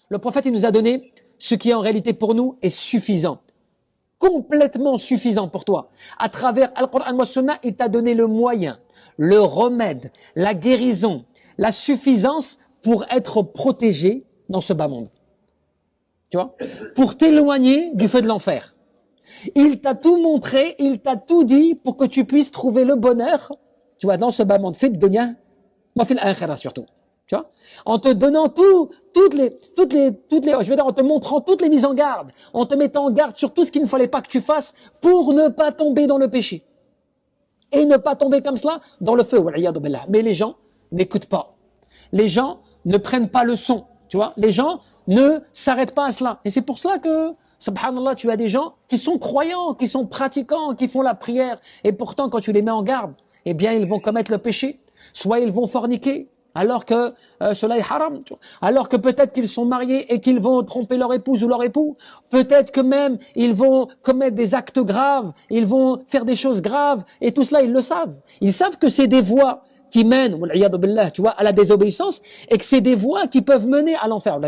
Le prophète, il nous a donné ce qui en réalité pour nous est suffisant. Complètement suffisant pour toi. À travers Al-Qur'an wa Sunnah, il t'a donné le moyen, le remède, la guérison, la suffisance pour être protégé dans ce bas monde. Tu vois? Pour t'éloigner du feu de l'enfer. Il t'a tout montré, il t'a tout dit pour que tu puisses trouver le bonheur, tu vois, dans ce bas monde. Fait de dunya, ma fil akhirah surtout. Tu vois? En te donnant toutes les, je veux dire, en te montrant toutes les mises en garde, en te mettant en garde sur tout ce qu'il ne fallait pas que tu fasses pour ne pas tomber dans le péché. Et ne pas tomber comme cela dans le feu. Mais les gens n'écoutent pas. Les gens ne prennent pas le son. Tu vois? Les gens ne s'arrêtent pas à cela. Et c'est pour cela que, subhanallah, tu as des gens qui sont croyants, qui sont pratiquants, qui font la prière. Et pourtant, quand tu les mets en garde, eh bien, ils vont commettre le péché. Soit ils vont forniquer, alors que cela est haram. Alors que peut-être qu'ils sont mariés et qu'ils vont tromper leur épouse ou leur époux. Peut-être que même ils vont commettre des actes graves, ils vont faire des choses graves. Et tout cela, ils le savent. Ils savent que c'est des voies qui mènent, tu vois, à la désobéissance, et que c'est des voies qui peuvent mener à l'enfer.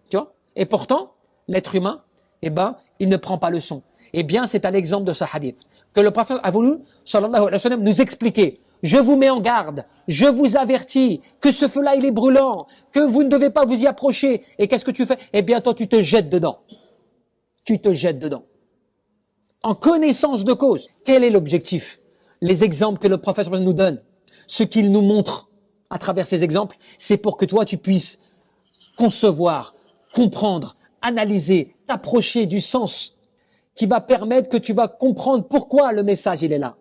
Tu vois. Et pourtant, l'être humain, eh ben, il ne prend pas le son. Eh bien, c'est à l'exemple de ce hadith que le prophète a voulu, sallallahu alayhi wa sallam, nous expliquer. Je vous mets en garde, je vous avertis que ce feu-là, il est brûlant, que vous ne devez pas vous y approcher. Et qu'est-ce que tu fais? Eh bien, toi, tu te jettes dedans. Tu te jettes dedans. En connaissance de cause. Quel est l'objectif? Les exemples que le prophète nous donne, ce qu'il nous montre à travers ces exemples, c'est pour que toi, tu puisses concevoir, comprendre, analyser, t'approcher du sens qui va permettre que tu vas comprendre pourquoi le message, il est là.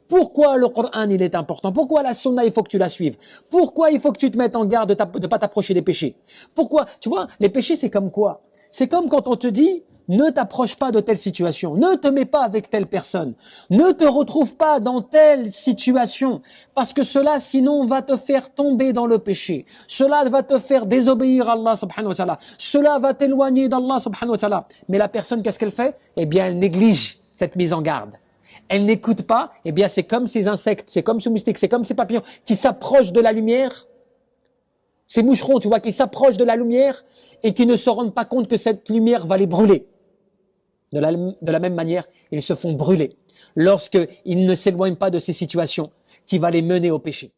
Pourquoi le Coran, il est important? Pourquoi la Sunna, il faut que tu la suives? Pourquoi il faut que tu te mettes en garde de ne pas t'approcher des péchés? Pourquoi? Tu vois, les péchés, c'est comme quoi? C'est comme quand on te dit, ne t'approche pas de telle situation, ne te mets pas avec telle personne, ne te retrouve pas dans telle situation, parce que cela, sinon, va te faire tomber dans le péché. Cela va te faire désobéir à Allah subhanahu wa ta'ala. Cela va t'éloigner d'Allah subhanahu wa ta'ala. Mais la personne, qu'est-ce qu'elle fait? Eh bien, elle néglige cette mise en garde. Elle n'écoute pas, eh bien c'est comme ces insectes, c'est comme ce moustique, c'est comme ces papillons qui s'approchent de la lumière, ces moucherons, tu vois, qui s'approchent de la lumière et qui ne se rendent pas compte que cette lumière va les brûler. De la même manière, ils se font brûler lorsqu'ils ne s'éloignent pas de ces situations qui vont les mener au péché.